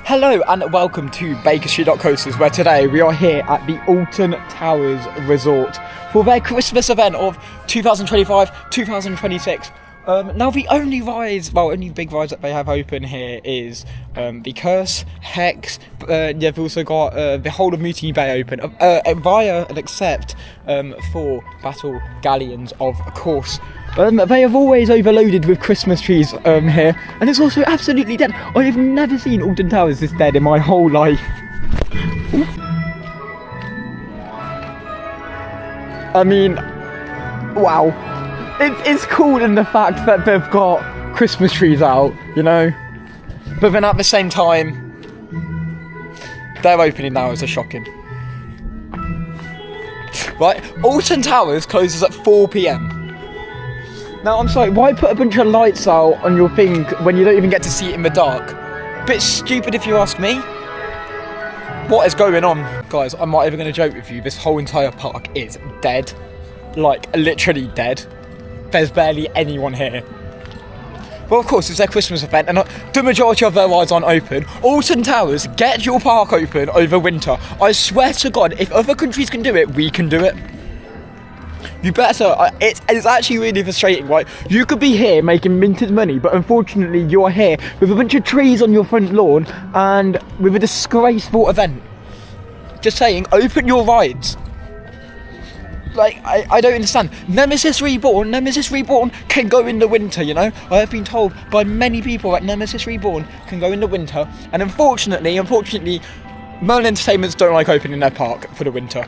Hello and welcome to Bakerstreet.coasters, where today we are here at the Alton Towers Resort for their Christmas event of 2025-2026. Now the only big rides that they have open here is the Curse, Hex. They've also got the whole of Mutiny Bay open via and except for Battle Galleons, of course. They have always overloaded with Christmas trees here, and it's also absolutely dead. I have never seen Alton Towers this dead in my whole life. I mean, wow. It's cool in the fact that they've got Christmas trees out, you know? But then at the same time, their opening hours are shocking. Right, Alton Towers closes at 4 PM. Now, I'm sorry, why put a bunch of lights out on your thing when you don't even get to see it in the dark? Bit stupid if you ask me. What is going on? Guys, I'm not even going to joke with you. This whole entire park is dead. Like, literally dead. There's barely anyone here. Well, of course, it's their Christmas event, and the majority of their rides aren't open. Alton Towers, get your park open over winter. I swear to God, if other countries can do it, we can do it. You better. It's actually really frustrating, right? You could be here making minted money, but unfortunately you're here with a bunch of trees on your front lawn and with a disgraceful event. Just saying, open your rides. Like, I don't understand. Nemesis Reborn can go in the winter, you know? I have been told by many people that Nemesis Reborn can go in the winter, and unfortunately, Merlin Entertainments don't like opening their park for the winter.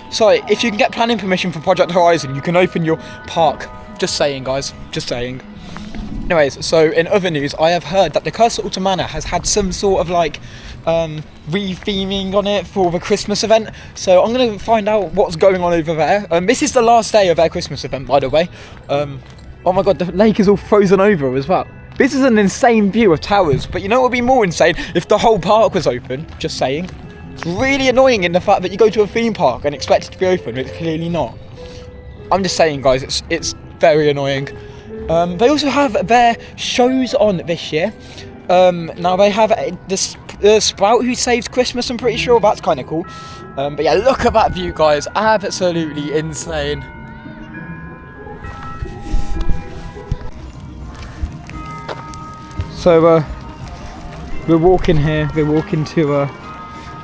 So, if you can get planning permission for Project Horizon, you can open your park. Just saying, guys. Just saying. Anyways, so in other news, I have heard that the Curse at Alton Manor has had some sort of like re-theming on it for the Christmas event. So I'm going to find out what's going on over there. This is the last day of their Christmas event, by the way. Oh my God, the lake is all frozen over as well. This is an insane view of towers, but you know what would be more insane? If the whole park was open. Just saying. It's really annoying in the fact that you go to a theme park and expect it to be open, but it's clearly not. I'm just saying, guys, it's very annoying. They also have their shows on this year. Now they have the Sprout Who Saved Christmas, I'm pretty sure. That's kind of cool. But yeah, look at that view, guys. Absolutely insane. So, we're walking here. We're walking to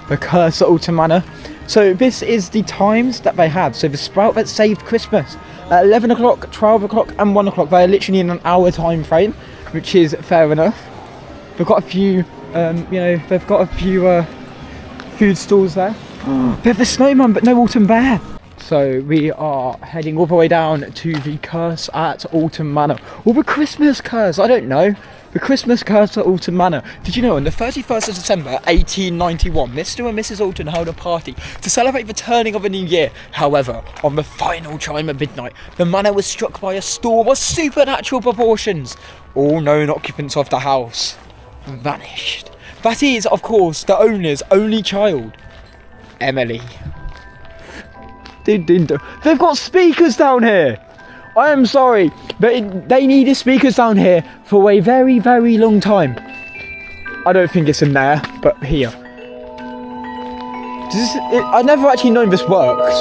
the Curse at Alton Manor. So this is the times that they have. So the Sprout that saved Christmas at 11 o'clock, 12 o'clock and 1 o'clock. They're literally in an hour time frame, which is fair enough. They've got a few, they've got a few food stalls there. They have the snowman, but no Alton Bear. So we are heading all the way down to the Curse at Alton Manor. Or the Christmas Curse, I don't know. The Christmas Curse at Alton Manor. Did you know on the 31st of December 1891, Mr. and Mrs. Alton held a party to celebrate the turning of a new year. However, on the final chime at midnight, the manor was struck by a storm of supernatural proportions. All known occupants of the house vanished. That is, of course, the owner's only child, Emily. They've got speakers down here. I am sorry, but they needed speakers down here for a very, very long time. I don't think it's in there, but here. I've never actually known this works.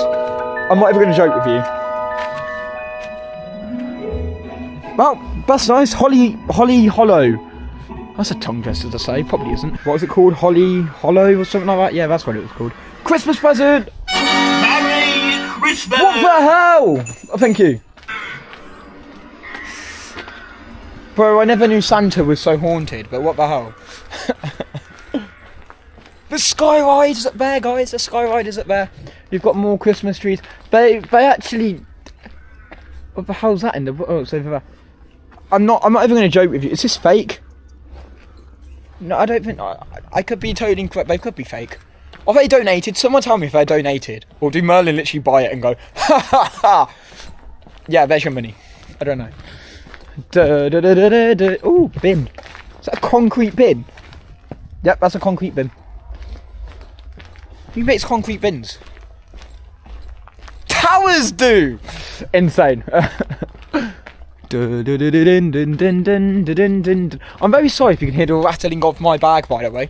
I'm not even going to joke with you. Well, that's nice. Holly Hollow. That's a tongue twister to say. Probably isn't. What was it called? Holly Hollow or something like that? Yeah, that's what it was called. Christmas present! Merry Christmas! What the hell? Oh, thank you. Bro, I never knew Santa was so haunted, but what the hell? The Sky Ride is up there, guys. The Sky Ride is up there. You've got more Christmas trees. They actually... What the hell's that in the... Oh, it's over there. I'm not even going to joke with you. Is this fake? No, I don't think... I could be totally incorrect. They could be fake. Are they donated? Someone tell me if they're donated. Or do Merlin literally buy it and go, ha ha ha? Yeah, there's your money. I don't know. Ooh, bin. Is that a concrete bin? Yep, that's a concrete bin. Who makes concrete bins? Towers do! Insane. I'm very sorry if you can hear the rattling of my bag, by the way.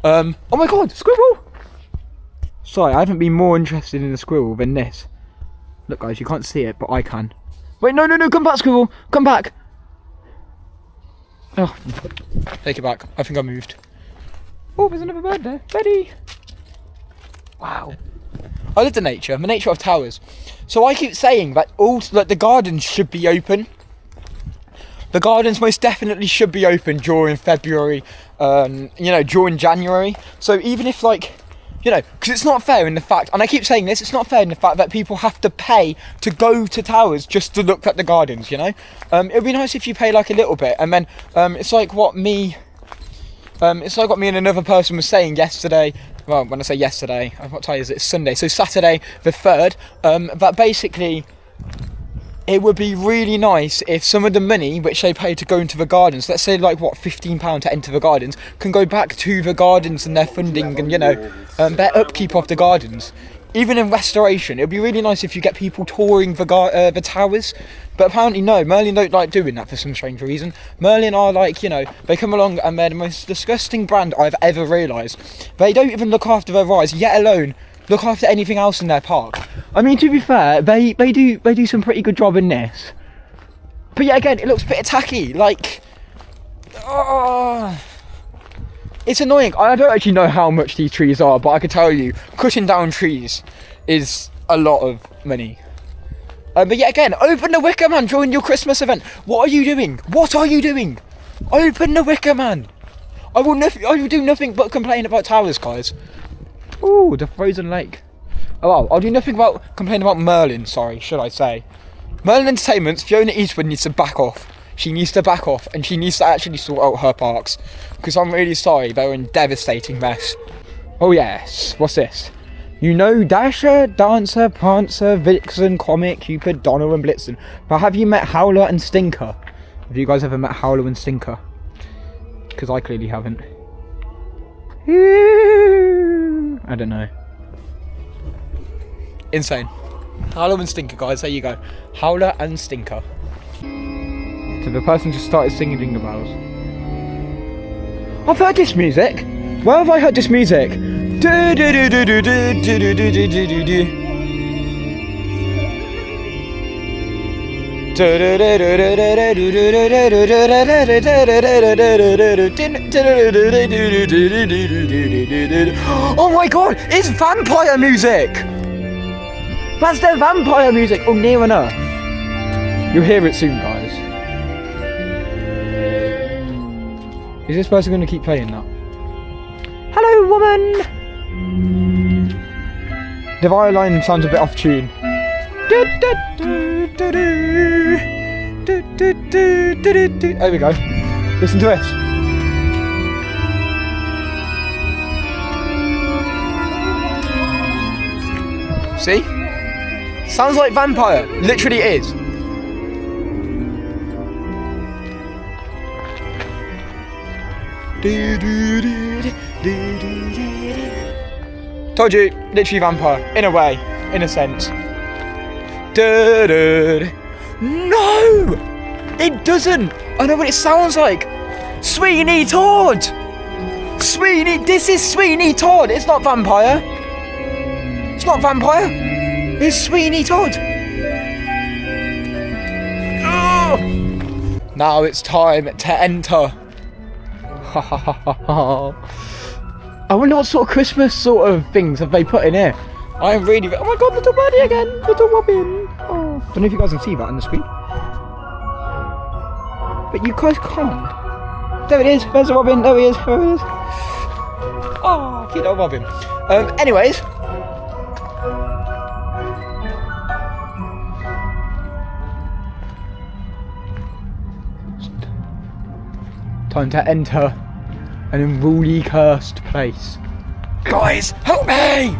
Oh my god, squirrel! Sorry, I haven't been more interested in the squirrel than this. Look guys, you can't see it, but I can. Wait, no, come back, squirrel, come back! Oh, take it back, I think I moved. Oh, there's another bird there, Betty! Wow. I love the nature of towers. So I keep saying that the gardens should be open. The gardens most definitely should be open during February, during January. So even if because it's not fair in the fact, and I keep saying this, it's not fair in the fact that people have to pay to go to towers just to look at the gardens, It would be nice if you pay like a little bit, and then it's like what me and another person was saying yesterday. Well, when I say yesterday, what time is it? It's Sunday, so Saturday the 3rd, that basically it would be really nice if some of the money which they pay to go into the gardens, let's say £15 to enter the gardens, can go back to the gardens and their funding and their upkeep of the gardens. Even in restoration, it would be really nice if you get people touring the towers. But apparently no, Merlin don't like doing that for some strange reason. Merlin are they come along and they're the most disgusting brand I've ever realised. They don't even look after their rides, yet alone look after anything else in their park. I mean, to be fair, they do some pretty good job in this. But yeah, again, it looks a bit tacky. It's annoying. I don't actually know how much these trees are, but I can tell you, cutting down trees is a lot of money. But yeah, again, open the Wicker Man during your Christmas event. What are you doing? What are you doing? Open the Wicker Man. I will do nothing but complain about towers, guys. Ooh, the frozen lake. Oh well, I'll do nothing about complain about Merlin, sorry, should I say. Merlin Entertainment's Fiona Eastwood needs to back off. She needs to back off, and she needs to actually sort out her parks. Because I'm really sorry, they're in devastating mess. Oh yes, what's this? Dasher, Dancer, Prancer, Vixen, Comet, Cupid, Donner and Blitzen. But have you met Howler and Stinker? Have you guys ever met Howler and Stinker? Because I clearly haven't. I don't know. Insane. Howler and Stinker, guys, there you go. Howler and Stinker. So the person just started singing Jingle Bells. I've heard this music. Where have I heard this music? Oh my god, it's vampire music! That's their vampire music! Oh, near enough. You'll hear it soon, guys. Is this person going to keep playing that? Hello, woman! The violin sounds a bit off tune. There we go. Listen to it. See? Sounds like vampire. Literally is. Told you, literally vampire. In a way, in a sense. No! It doesn't! I know what it sounds like! Sweeney Todd! This is Sweeney Todd! It's not vampire! It's not vampire! It's Sweeney Todd! Oh! Now it's time to enter. I wonder what sort of Christmas sort of things have they put in here. I am really... Oh my god, little birdie again! Little robin! Oh. Don't know if you guys can see that on the screen. But you guys can't. There it is. There's a robin. There he is. There he is. Oh, cute little robin. Anyways. Time to enter an unruly cursed place. Guys, help me!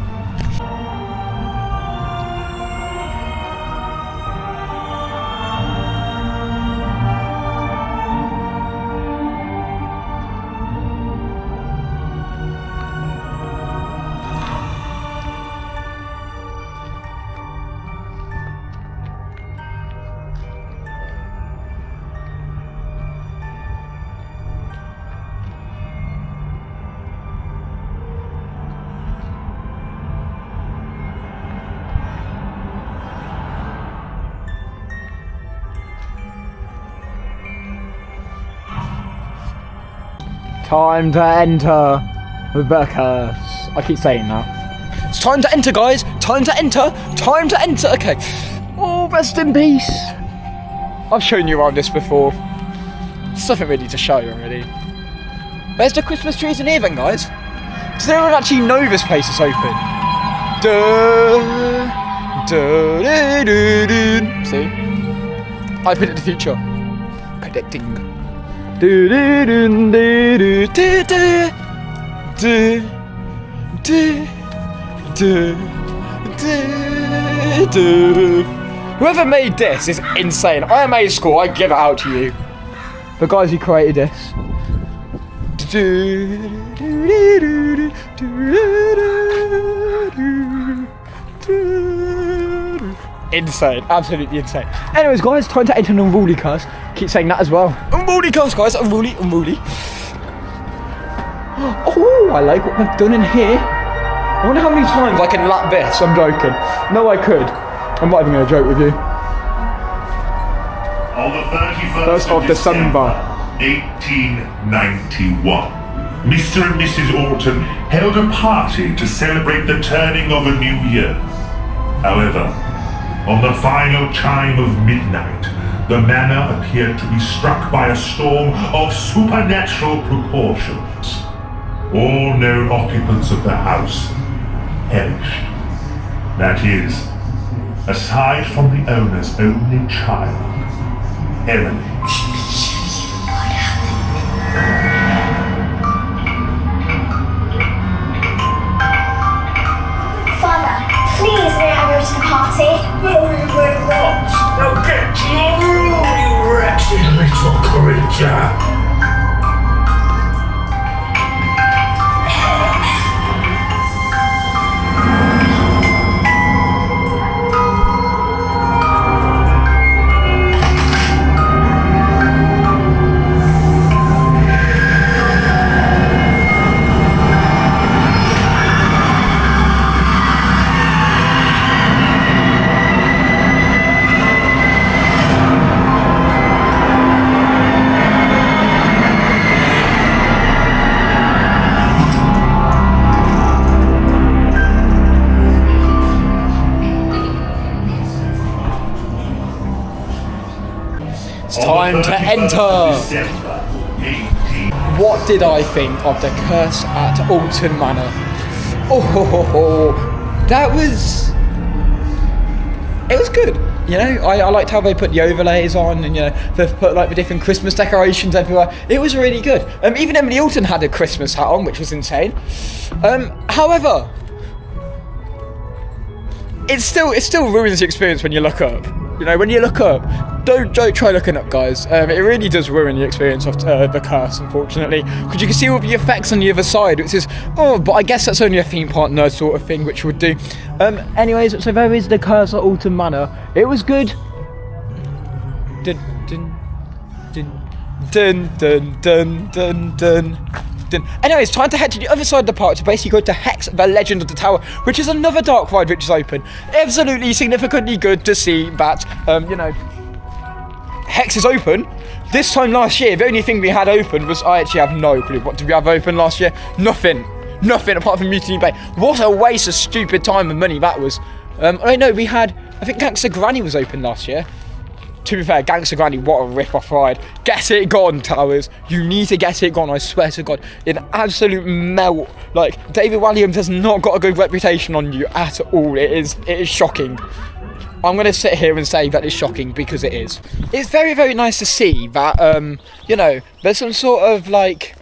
Time to enter the curse. I keep saying that. It's time to enter, guys. Time to enter. Time to enter. Okay. Oh, rest in peace. I've shown you around this before. There's nothing really to show already. Where's the Christmas trees in here then, guys? Does anyone actually know this place is open? See? I predict the future. Predicting. Whoever made this is insane. I am A-score, I give it out to you. The guys who created this. Insane, absolutely insane. Anyways, guys, time to enter an unruly curse. Keep saying that as well. Unruly curse, guys, unruly. Oh, I like what they've done in here. I wonder how many times I can lap this. I'm joking. No, I could. I'm not even going to joke with you. On the 31st of December 1891, Mr. and Mrs. Alton held a party to celebrate the turning of a new year. However, on the final chime of midnight, the manor appeared to be struck by a storm of supernatural proportions. All known occupants of the house perished. That is, aside from the owner's only child, Emily. Father, please don't ever to the party. No, you will not. Now get to your room, you wretched little creature. Time to enter! What did I think of the curse at Alton Manor? Oh, that was... It was good. You know, I liked how they put the overlays on and, you know, they put like the different Christmas decorations everywhere. It was really good. Even Emily Alton had a Christmas hat on, which was insane. However, it still ruins the experience when you look up. You know, when you look up, don't try looking up, guys. It really does ruin the experience of the curse, unfortunately, because you can see all the effects on the other side, which is, oh, but I guess that's only a theme park nerd sort of thing, which would do. Anyways, so there is the curse at Alton Manor. It was good. Dun dun dun dun dun dun. Anyways, time to head to the other side of the park to basically go to Hex, the Legend of the Tower, which is another dark ride which is open. Absolutely significantly good to see that, you know, Hex is open. This time last year, the only thing we had open was, I actually have no clue. What did we have open last year? Nothing apart from Mutiny Bay. What a waste of stupid time and money that was. I know we had, I think Gangster Granny was open last year. To be fair, Gangster Granny, what a rip-off ride. Get it gone, Towers. You need to get it gone, I swear to God. An absolute melt. Like, David Walliams has not got a good reputation on you at all. It is shocking. I'm going to sit here and say that it's shocking because it is. It's very, very nice to see that, you know, there's some sort of, like,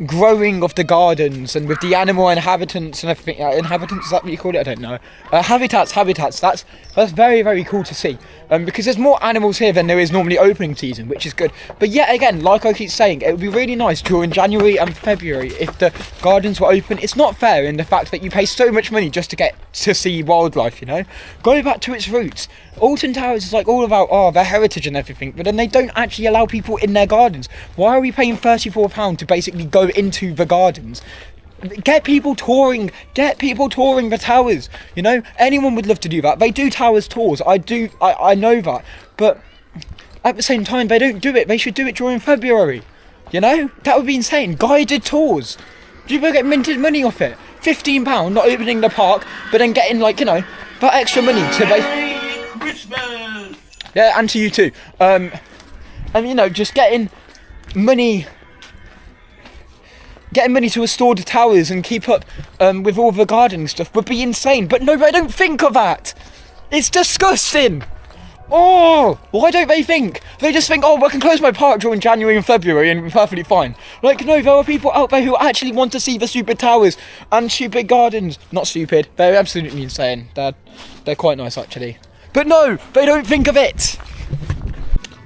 growing of the gardens and with the animal inhabitants and everything. Inhabitants, is that what you call it? I don't know. Habitats. That's very, very cool to see. Because there's more animals here than there is normally opening season, which is good. But yet again, like I keep saying, it would be really nice during January and February if the gardens were open. It's not fair in the fact that you pay so much money just to get to see wildlife, you know? Go back to its roots. Alton Towers is like all about, their heritage and everything, but then they don't actually allow people in their gardens. Why are we paying £34 to basically go into the gardens? Get people touring the towers, you know? Anyone would love to do that. They do towers tours, I know that, but at the same time, they don't do it. They should do it during February. You know, that would be insane. Guided tours. People get minted money off it. £15 not opening the park, but then getting like, you know, that extra money to Christmas! Yeah, and to you too. And you know, just getting money to restore the towers and keep up with all the gardening stuff would be insane. But no, I don't think of that. It's disgusting. Oh, why don't they think? They just think, oh, I can close my park during January and February and be perfectly fine. Like, no, there are people out there who actually want to see the stupid towers and stupid gardens. Not stupid, they're absolutely insane. They're quite nice, actually. But no, they don't think of it.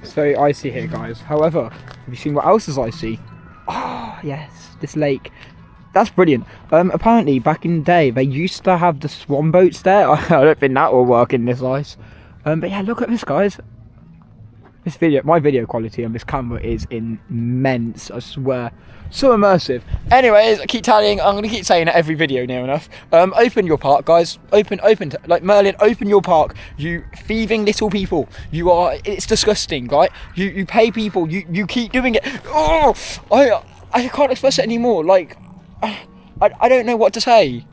It's very icy here, guys. However, have you seen what else is icy? Oh, yes, this lake. That's brilliant. Apparently, back in the day, they used to have the swan boats there. I don't think that will work in this ice. But yeah, look at this, guys. My video quality on this camera is immense, I swear. So immersive. Anyways, I keep tallying. I'm going to keep saying it every video near enough. Open your park, guys. Open. Like, Merlin, open your park. You thieving little people. It's disgusting, right? You pay people. You keep doing it. Oh, I can't express it anymore. Like, I don't know what to say.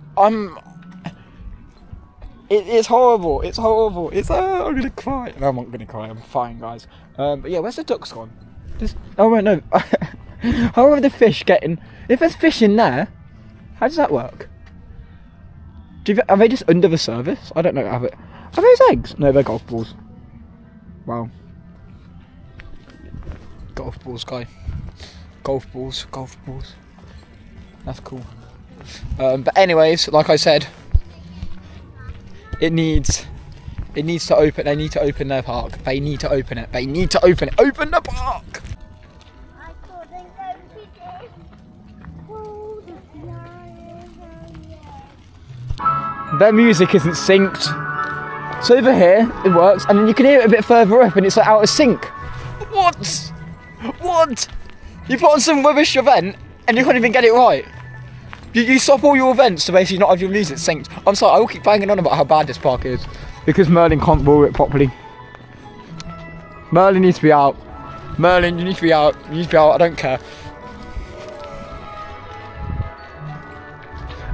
It's horrible. It's horrible. I'm gonna cry. No, I'm not gonna cry. I'm fine, guys. But yeah, where's the ducks gone? Oh wait, no. How are the fish getting? If there's fish in there, how does that work? Are they just under the surface? I don't know. Are those eggs? No, they're golf balls. Wow. Golf balls, guy. Golf balls. That's cool. But anyways, like I said. It needs to open. They need to open their park. They need to open it. Open the park! Their music isn't synced. So over here, it works, and then you can hear it a bit further up, and it's like out of sync. What? You put on some rubbish event, and you can't even get it right. You stop all your events to basically not have your music synced. I'm sorry, I will keep banging on about how bad this park is. Because Merlin can't rule it properly. Merlin needs to be out. Merlin, you need to be out. I don't care.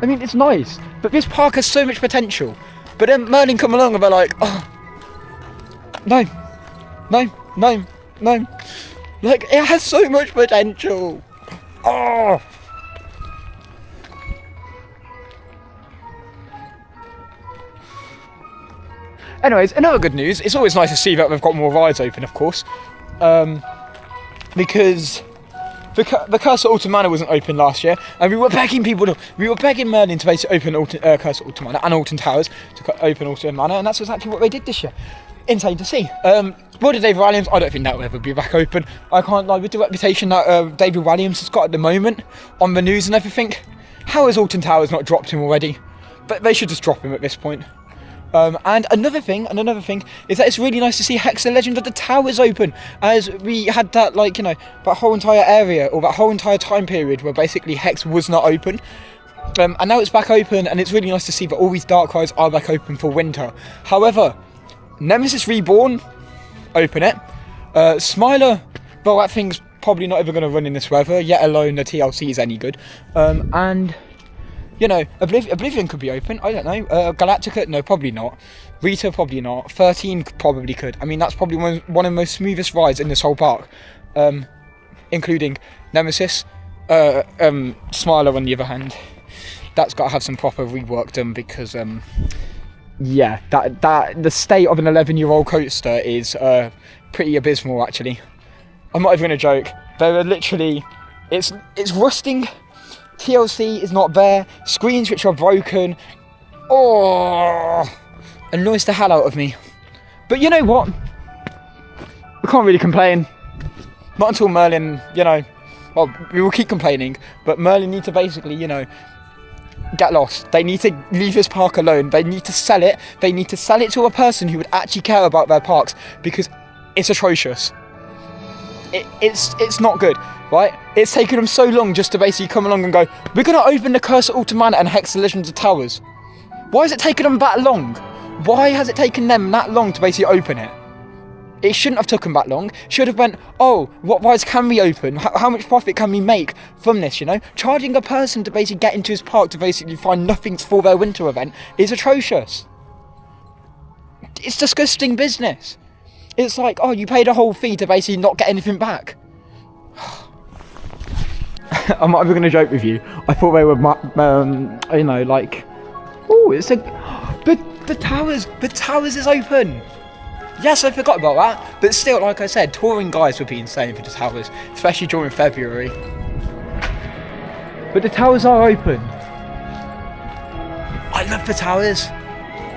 I mean, it's nice. But this park has so much potential. But then Merlin come along and they're like, oh, no. Like, it has so much potential. Oh. Anyways, another good news. It's always nice to see that they've got more rides open, of course. Because the Curse of Alton Manor wasn't open last year, and we were begging Merlin to basically open Curse of Alton Manor and Alton Towers to open Alton Manor, and that's exactly what they did this year. Insane to see. What did David Walliams? I don't think that will ever be back open. I can't lie, with the reputation that David Walliams has got at the moment on the news and everything. How has Alton Towers not dropped him already? But they should just drop him at this point. And another thing is that it's really nice to see Hex the Legend of the Towers open, as we had that, like, you know, that whole entire area, or that whole entire time period where basically Hex was not open. And now it's back open, and it's really nice to see that all these dark rides are back open for winter. However, Nemesis Reborn, open it. Smiler, well, that thing's probably not ever going to run in this weather, yet alone the TLC is any good. And... you know, Oblivion could be open, I don't know. Galactica, no, probably not. Rita, probably not. 13 probably could. I mean, that's probably one of the most smoothest rides in this whole park. Including Nemesis. Smiler, on the other hand. That's got to have some proper rework done because, yeah, the state of an 11-year-old coaster is pretty abysmal, actually. I'm not even going to joke. They're literally... It's rusting... TLC is not there, screens which are broken. Oh, annoys the hell out of me. But you know what? We can't really complain. Not until Merlin, you know, well, we will keep complaining, but Merlin need to basically, you know, get lost. They need to leave this park alone. They need to sell it. They need to sell it to a person who would actually care about their parks, because it's atrocious. It's not good, right? It's taken them so long just to basically come along and go, we're going to open the Curse of Alton Manor and Hex the Legend of Towers. Why has it taken them that long? Why has it taken them that long to basically open it? It shouldn't have taken that long. Should have went, oh, what rides can we open? How much profit can we make from this, you know? Charging a person to basically get into his park to basically find nothing for their winter event is atrocious. It's disgusting business. It's like, oh, you paid a whole fee to basically not get anything back. I'm not even going to joke with you. I thought they were, you know, like, oh, it's a, but the towers is open. Yes, I forgot about that. But still, like I said, touring guys would be insane for the towers, especially during February. But the towers are open. I love the towers.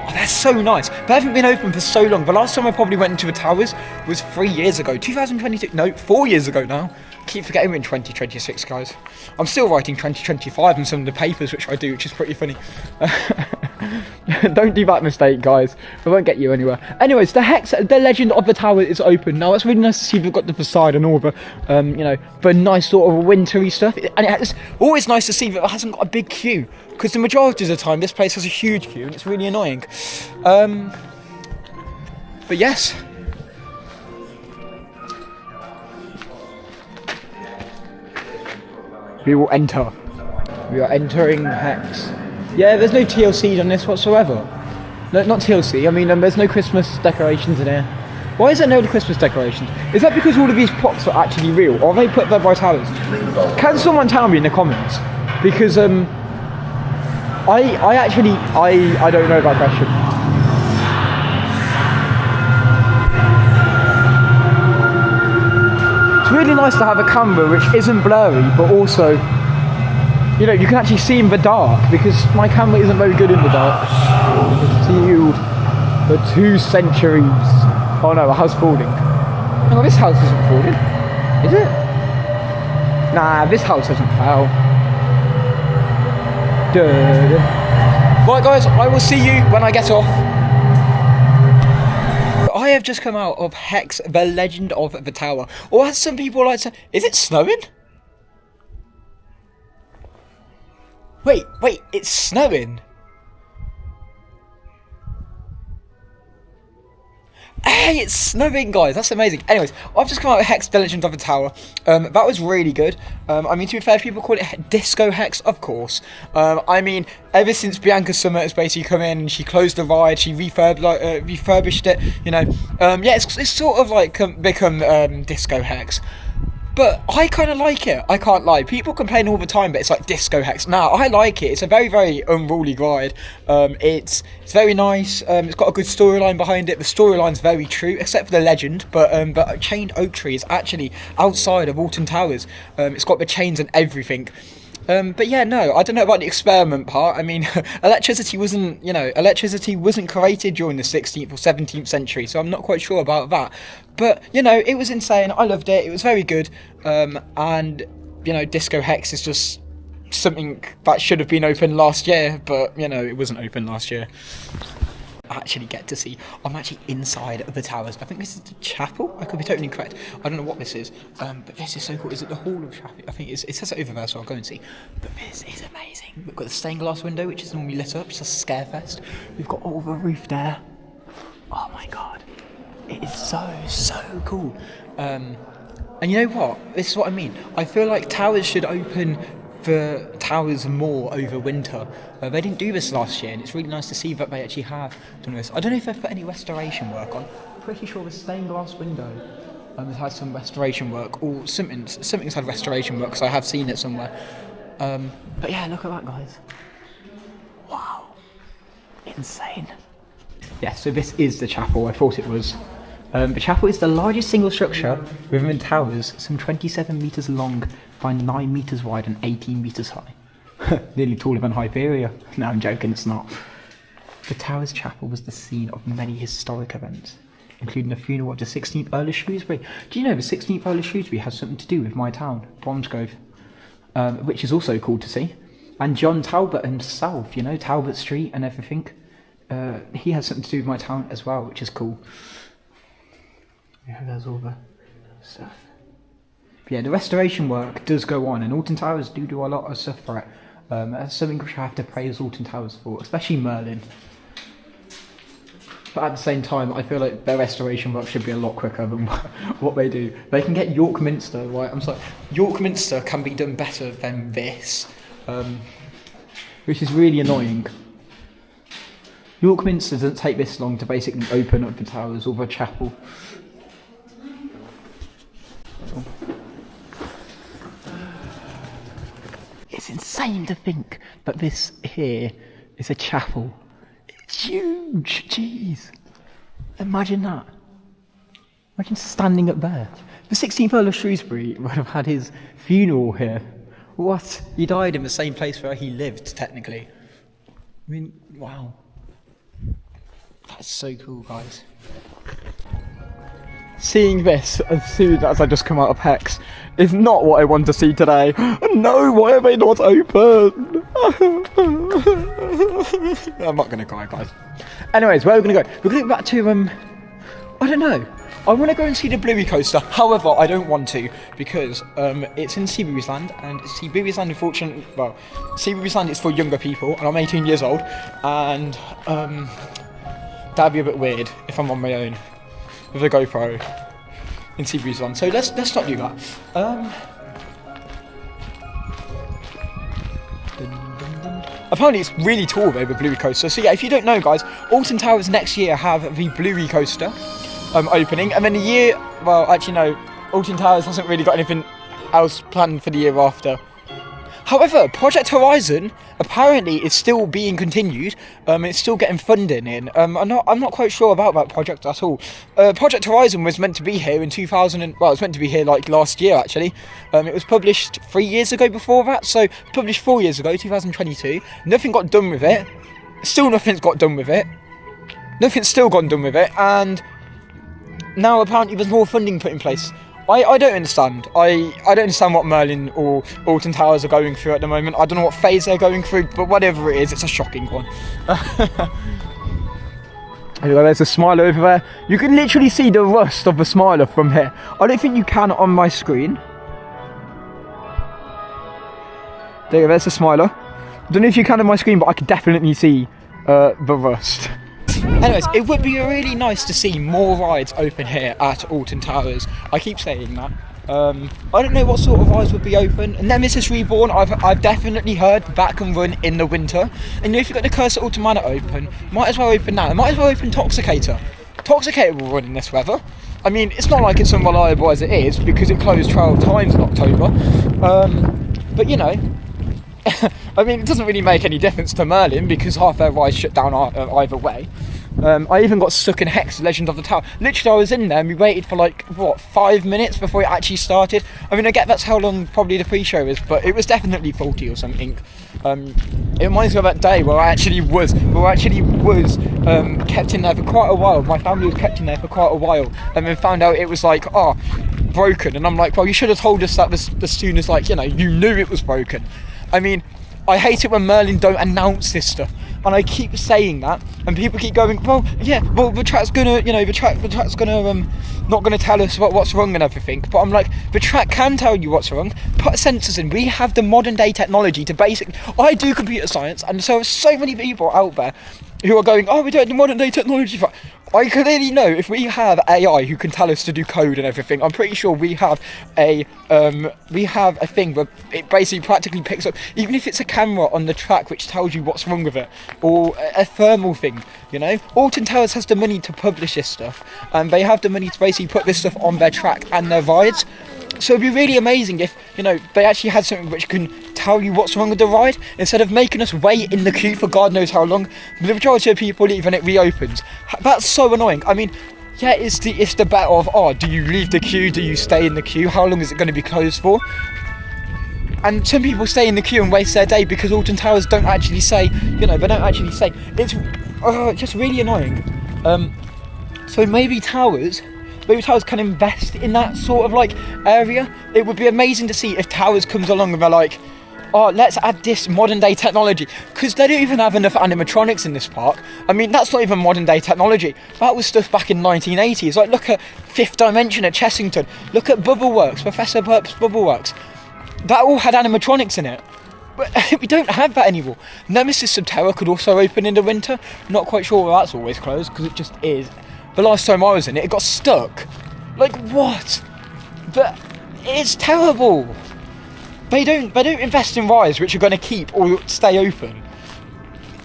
Oh, they're so nice. They haven't been open for so long. The last time I probably went into the towers was 3 years ago. 2022, no, 4 years ago now. Keep forgetting we're in 2026, guys. I'm still writing 2025 in some of the papers, which I do, which is pretty funny. Don't do that mistake, guys. It won't get you anywhere. Anyways, the legend of the tower is open. Now, it's really nice to see they've got the facade and all the, you know, the nice sort of wintry stuff. And it's always nice to see that it hasn't got a big queue. Because the majority of the time, this place has a huge queue, and it's really annoying. But yes. We will enter. We are entering Hex. Yeah, there's no TLC on this whatsoever. No, not TLC, I mean, there's no Christmas decorations in here. Why is there no Christmas decorations? Is that because all of these props are actually real, or are they put there by towers? Can someone tell me in the comments? Because, I don't know that question. It's really nice to have a camera which isn't blurry, but also, you know, you can actually see in the dark, because my camera isn't very good in the dark. You can see the 2 centuries. Oh no, the house falling. Hang on, this house isn't falling. Is it? Nah, this house hasn't fell. Duh. Right guys, I will see you when I get off. I have just come out of Hex, the legend of the tower. Or as some people like to say, is it snowing? Wait, it's snowing? Hey, it's snowing, guys. That's amazing. Anyways, I've just come out with Hex, the Legend of the Tower. That was really good. I mean, to be fair, people call it Disco Hex, of course. I mean, ever since Bianca Summer has basically come in and she closed the ride, she refurbished it, you know. Yeah, it's sort of like become Disco Hex. But I kind of like it. I can't lie. People complain all the time, but it's like Disco Hex. Nah, I like it. It's a very, very unruly ride. It's very nice. It's got a good storyline behind it. The storyline's very true, except for the legend. But Chained Oak Tree is actually outside of Alton Towers. It's got the chains and everything. But yeah, no, I don't know about the experiment part. I mean, electricity wasn't created during the 16th or 17th century, so I'm not quite sure about that. But, you know, it was insane. I loved it. It was very good. And, you know, Disco Hex is just something that should have been open last year, but, you know, it wasn't open last year. I actually get to see, I'm actually inside of the towers. I think this is the chapel. I could be totally incorrect. I don't know what this is, but this is so cool. Is it the Hall of Traffic? I think it says it over there, so I'll go and see. But this is amazing. We've got the stained glass window, which is normally lit up. It's a scare fest. We've got all the roof there. Oh my god, it is so cool. And you know what? This is what I mean. I feel like towers should open the towers more over winter. They didn't do this last year, and it's really nice to see that they actually have done this. I don't know if they've put any restoration work on. I'm pretty sure the stained glass window has had some restoration work, or something's had restoration work, because I have seen it somewhere. But yeah, look at that, guys. Wow, insane. Yeah, so this is the chapel. I thought it was. The chapel is the largest single structure within towers, some 27 metres long by 9 metres wide and 18 metres high. Nearly taller than Hyperia. No, I'm joking, it's not. The tower's chapel was the scene of many historic events, including the funeral of the 16th Earl of Shrewsbury. Do you know the 16th Earl of Shrewsbury has something to do with my town, Bromsgrove, which is also cool to see. And John Talbot himself, you know, Talbot Street and everything. He has something to do with my town as well, which is cool. Yeah, there's all the stuff. But yeah, the restoration work does go on, and Alton Towers do a lot of stuff for it. That's something which I have to praise Alton Towers for, especially Merlin. But at the same time, I feel like their restoration work should be a lot quicker than what they do. They can get York Minster, right? I'm sorry, York Minster can be done better than this, which is really annoying. York Minster doesn't take this long to basically open up the towers or the chapel. It's insane to think that this here is a chapel. It's huge, jeez. Imagine that. Imagine standing up there. The 16th Earl of Shrewsbury would have had his funeral here. What? He died in the same place where he lived, technically. I mean, wow. That's so cool, guys. Seeing this as soon as I just come out of Hex is not what I want to see today. No, why are they not open? I'm not going to cry, guys. Anyways, where are we going to go? We're going to go back to, I don't know. I want to go and see the Bluey coaster. However, I don't want to because it's in Seabreeze Land, and Seabreeze Land, unfortunately, well, Seabreeze Land is for younger people, and I'm 18 years old, and that'd be a bit weird if I'm on my own with a GoPro in Seabreeze Land. So let's not do that. Apparently it's really tall though, the Bluey coaster. So yeah, if you don't know, guys, Alton Towers next year have the Bluey coaster opening, and then the year, well, actually no, Alton Towers hasn't really got anything else planned for the year after. However, Project Horizon apparently is still being continued. It's still getting funding in. I'm not quite sure about that project at all. Project Horizon was meant to be here in 2000. It was meant to be here like last year actually. It was published 3 years ago before that, so published 4 years ago, 2022. Nothing got done with it. Still nothing's got done with it. Nothing's still gone done with it, and now apparently there's more funding put in place. I don't understand. I don't understand what Merlin or Alton Towers are going through at the moment. I don't know what phase they're going through, but whatever it is, it's a shocking one. There's a Smiler over there. You can literally see the rust of the Smiler from here. I don't think you can on my screen. There's a Smiler. I don't know if you can on my screen, but I can definitely see the rust. Anyways, it would be really nice to see more rides open here at Alton Towers. I keep saying that. I don't know what sort of rides would be open. Nemesis Reborn, I've definitely heard that can run in the winter. And you know, if you've got the Curse at Alton Manor open, might as well open that. Might as well open Toxicator. Toxicator will run in this weather. I mean, it's not like it's unreliable as it is, because it closed 12 times in October. But you know, I mean, it doesn't really make any difference to Merlin because half their rides shut down either way. I even got stuck in Hex, Legend of the Tower. Literally, I was in there and we waited for like, 5 minutes before it actually started. I mean, I get that's how long probably the pre-show is, but it was definitely faulty or something. It reminds me of that day where I actually was kept in there for quite a while. My family was kept in there for quite a while, and then found out it was like, broken. And I'm like, well, you should have told us that as soon as, like, you know, you knew it was broken. I mean, I hate it when Merlin don't announce this stuff, and I keep saying that, and people keep going, the track's gonna, you know, the track's gonna, not gonna tell us what's wrong and everything. But I'm like, the track can tell you what's wrong. Put sensors in. We have the modern day technology to basically. I do computer science, and so many people out there who are going, we don't have the modern day technology for. I clearly know if we have AI who can tell us to do code and everything, I'm pretty sure we have a thing where it basically practically picks up, even if it's a camera on the track which tells you what's wrong with it, or a thermal thing, you know. Alton Towers has the money to publish this stuff, and they have the money to basically put this stuff on their track and their rides. So it'd be really amazing if, you know, they actually had something which can tell you what's wrong with the ride, instead of making us wait in the queue for God knows how long. The majority of people leave and it reopens. That's so annoying. I mean, yeah, it's the battle of, do you leave the queue, do you stay in the queue, how long is it going to be closed for? And some people stay in the queue and waste their day because Alton Towers don't actually say, you know, they don't actually say. It's just really annoying. So maybe Towers can invest in that sort of like area. It would be amazing to see if Towers comes along and they're like, let's add this modern day technology, because they don't even have enough animatronics in this park. I mean, that's not even modern day technology. That was stuff back in 1980s. Like, look at Fifth Dimension at Chessington. Look at Bubbleworks, Professor Burp's Bubbleworks. That all had animatronics in it. But we don't have that anymore. Nemesis Subterra could also open in the winter. Not quite sure why that's always closed, because it just is. The last time I was in it, it got stuck. Like, what? But it's terrible. They don't invest in rides which are going to keep or stay open.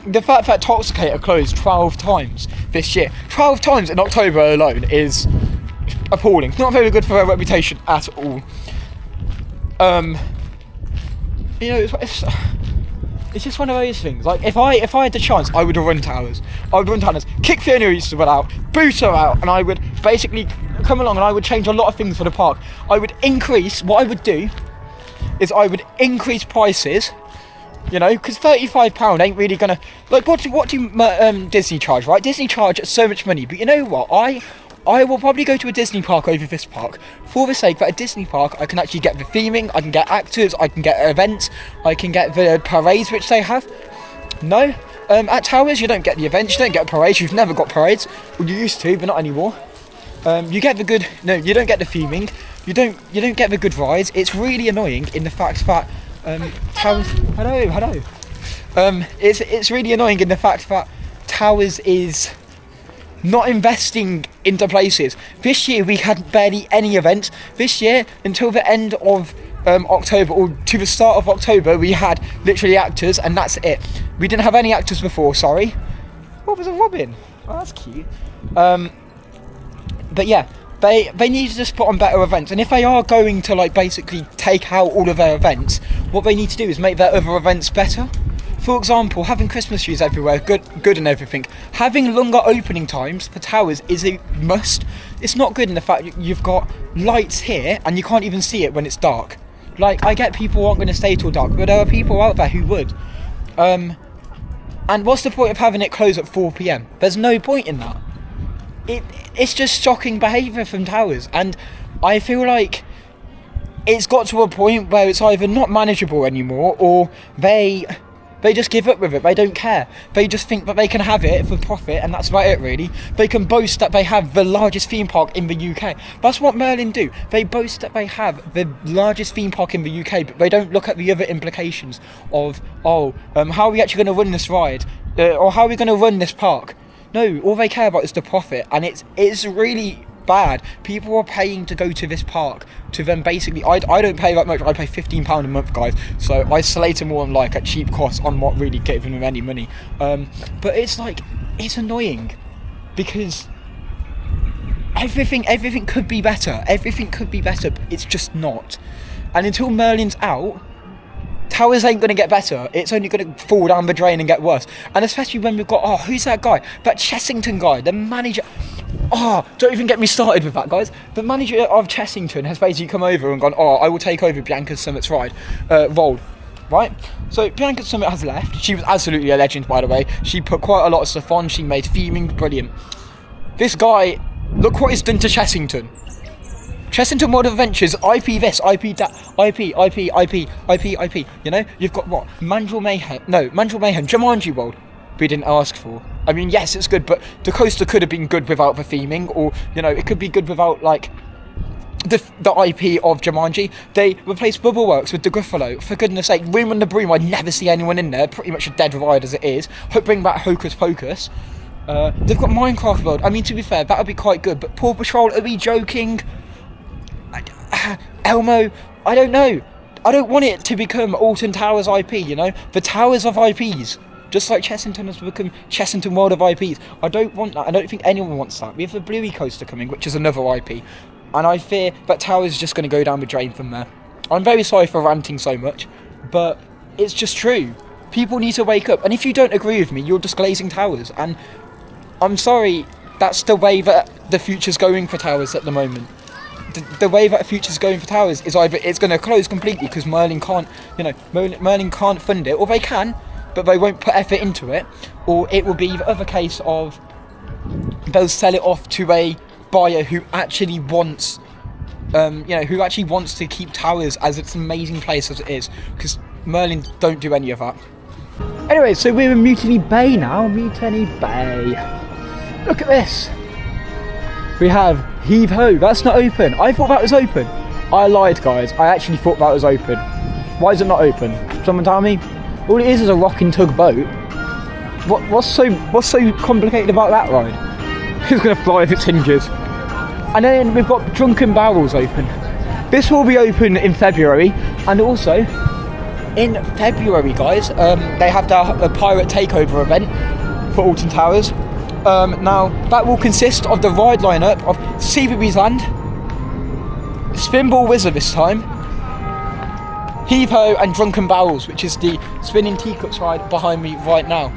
The fact that Toxicator closed 12 times this year, 12 times in October alone, is appalling. Not very good for their reputation at all. You know, it's just one of those things. Like, if I had the chance, I would have run Towers. I would run Towers, kick Fiona Eastwood out, boot her out, and I would basically come along and I would change a lot of things for the park. What I would do is I would increase prices, you know, because £35 ain't really gonna, like, what do Disney charge, right? Disney charge so much money, but you know what, I will probably go to a Disney park over this park for the sake that a Disney park I can actually get the theming, I can get actors, I can get events, I can get the parades which they have. No, at Towers you don't get the events, you don't get parades, you've never got parades. Well, you used to, but not anymore. You don't get the theming, you don't get the good rides. It's really annoying in the fact that Towers, hello. It's really annoying in the fact that Towers is not investing into places. This year we had barely any events. This year, until the end of October, or to the start of October, we had literally actors, and that's it. We didn't have any actors before, sorry. What was a robin? Oh, that's cute. But yeah, they need to just put on better events, and if they are going to, like, basically take out all of their events, what they need to do is make their other events better. For example, having Christmas trees everywhere, good and everything. Having longer opening times for Towers is a must. It's not good in the fact you've got lights here and you can't even see it when it's dark. Like, I get people aren't going to stay till dark, but there are people out there who would. And what's the point of having it close at 4 PM? There's no point in that. It's just shocking behaviour from Towers, and I feel like it's got to a point where it's either not manageable anymore, or they just give up with it. They don't care. They just think that they can have it for profit, and that's about it, really. They can boast that they have the largest theme park in the UK. That's what Merlin do. They boast that they have the largest theme park in the UK, but they don't look at the other implications of, how are we actually going to run this ride? Or how are we going to run this park? No, all they care about is the profit, and it's really bad. People are paying to go to this park to then basically, I don't pay that much. I pay £15 a month, guys, so I slate them all on, like, at cheap costs on not really giving them any money. But it's like, it's annoying because everything could be better. Everything could be better, but it's just not. And until Merlin's out, Towers ain't going to get better. It's only going to fall down the drain and get worse. And especially when we've got, who's that guy? That Chessington guy, the manager. Don't even get me started with that, guys. The manager of Chessington has basically come over and gone, I will take over Bianca's Summit's ride, right? So Bianca's Summit has left. She was absolutely a legend, by the way. She put quite a lot of stuff on. She made theming brilliant. This guy, look what he's done to Chessington. Chessington World of Adventures, IP this, IP that, IP. You know, you've got what? Mandrill Mayhem, Jumanji World. We didn't ask for. I mean, yes, it's good, but the coaster could have been good without the theming, or, you know, it could be good without, like, the IP of Jumanji. They replaced Bubbleworks with the Gruffalo. For goodness sake, Room on the Broom, I'd never see anyone in there. Pretty much a dead ride as it is. Hope bring back Hocus Pocus. They've got Minecraft World. I mean, to be fair, that would be quite good, but Paw Patrol, are we joking? Elmo, I don't know. I don't want it to become Alton Towers IP, you know? The Towers of IPs. Just like Chessington has become Chessington World of IPs. I don't want that. I don't think anyone wants that. We have the Bluey Coaster coming, which is another IP. And I fear that Towers is just going to go down the drain from there. I'm very sorry for ranting so much, but it's just true. People need to wake up. And if you don't agree with me, you're just glazing Towers. And I'm sorry, that's the way that the future's going for Towers at the moment. The way that the future's going for Towers is either it's going to close completely because Merlin can't, Merlin can't fund it, or they can, but they won't put effort into it, or it will be the other case of they'll sell it off to a buyer who actually wants, who actually wants to keep Towers as its amazing place as it is, because Merlin don't do any of that. Anyway, so we're in Mutiny Bay now. Mutiny Bay. Look at this. We have Heave Ho. That's not open. I thought that was open. I lied, guys. I actually thought that was open. Why is it not open? Someone tell me. All it is a rocking tugboat. What's so complicated about that ride? Who's gonna fly if it's hinges? And then we've got Drunken Barrels open. This will be open in February, and also in February, guys, they have their pirate takeover event for Alton Towers. Now that will consist of the ride lineup of CBeebies Land, Spinball Wizard this time, Heave Ho, and Drunken Barrels, which is the spinning teacups ride behind me right now.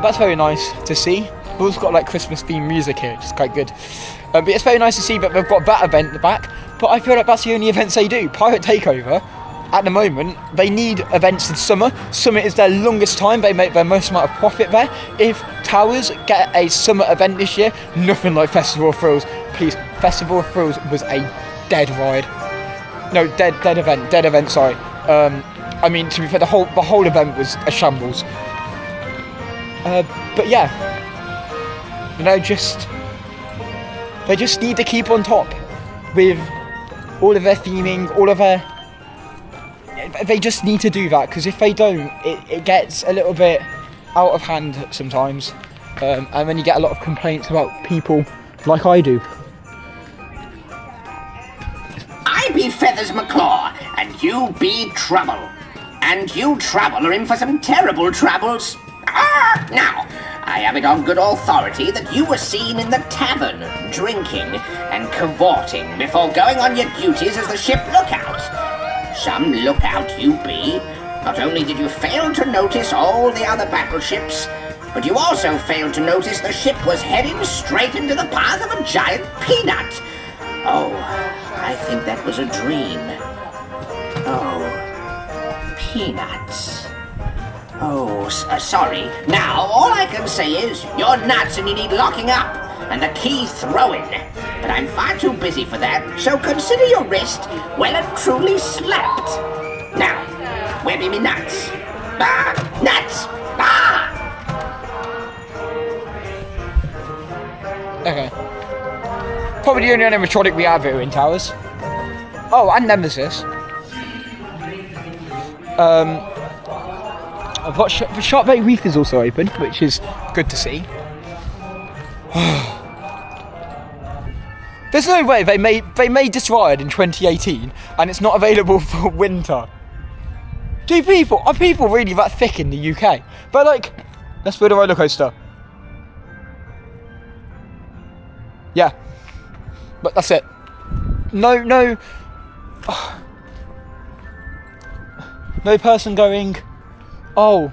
That's very nice to see. We've also got like Christmas themed music here, which is quite good. But it's very nice to see that they've got that event in the back. But I feel like that's the only events they do. Pirate Takeover, at the moment, they need events in summer. Summer is their longest time. They make their most amount of profit there. If Towers get a summer event this year, nothing like Festival of Thrills. Please, Festival of Thrills was a dead ride. No, dead event, sorry. I mean, to be fair, the whole event was a shambles. But yeah, you know, they just need to keep on top with all of their theming, all of their. They just need to do that, because if they don't, it gets a little bit out of hand sometimes, and then you get a lot of complaints about people like I do. I be Feathers McClaw, and you be Trouble. And you Trouble are in for some terrible troubles. Now, I have it on good authority that you were seen in the tavern, drinking and cavorting before going on your duties as the ship lookout. Some lookout you be. Not only did you fail to notice all the other battleships, but you also failed to notice the ship was heading straight into the path of a giant peanut. Oh, I think that was a dream. Oh, peanuts. Oh, sorry. Now, all I can say is, you're nuts and you need locking up, and the key throwing. But I'm far too busy for that, so consider your wrist well and truly slapped. Now, where be me nuts? Nuts! Okay. Probably the only animatronic we have here in Towers. Oh, and Nemesis. I've got the Shark Bay Reef is also open, which is good to see. There's no way they made this ride in 2018 and it's not available for winter. Are people really that thick in the UK? But like, let's build a roller coaster. Yeah, but that's it. No person going, oh,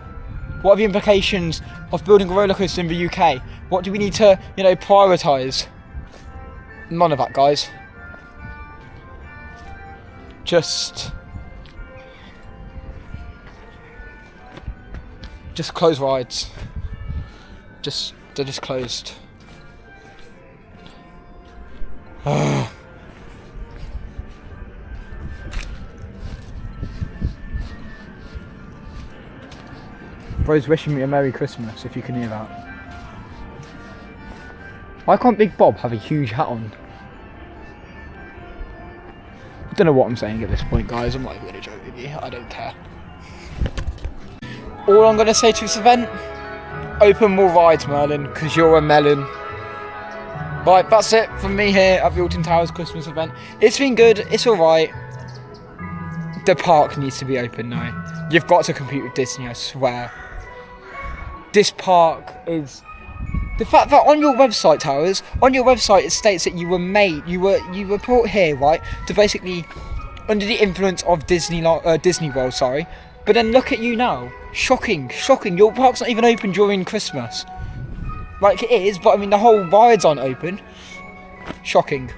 what are the implications of building a roller coaster in the UK? What do we need to, prioritise? None of that, guys. Just close rides. They're just closed. Bro's wishing me a Merry Christmas, if you can hear that. Why can't Big Bob have a huge hat on? I don't know what I'm saying at this point, guys. I'm not even going to joke with you. I don't care. All I'm going to say to this event, open more rides, Merlin, because you're a melon. Right, that's it from me here at the Alton Towers Christmas event. It's been good, it's alright. The park needs to be open now. You've got to compete with Disney, I swear. This park is... The fact that on your website, Towers, on your website it states that you were brought here, right, to basically under the influence of Disney World, sorry. But then look at you now. Shocking. Your park's not even open during Christmas. Like it is, but I mean the whole rides aren't open. Shocking.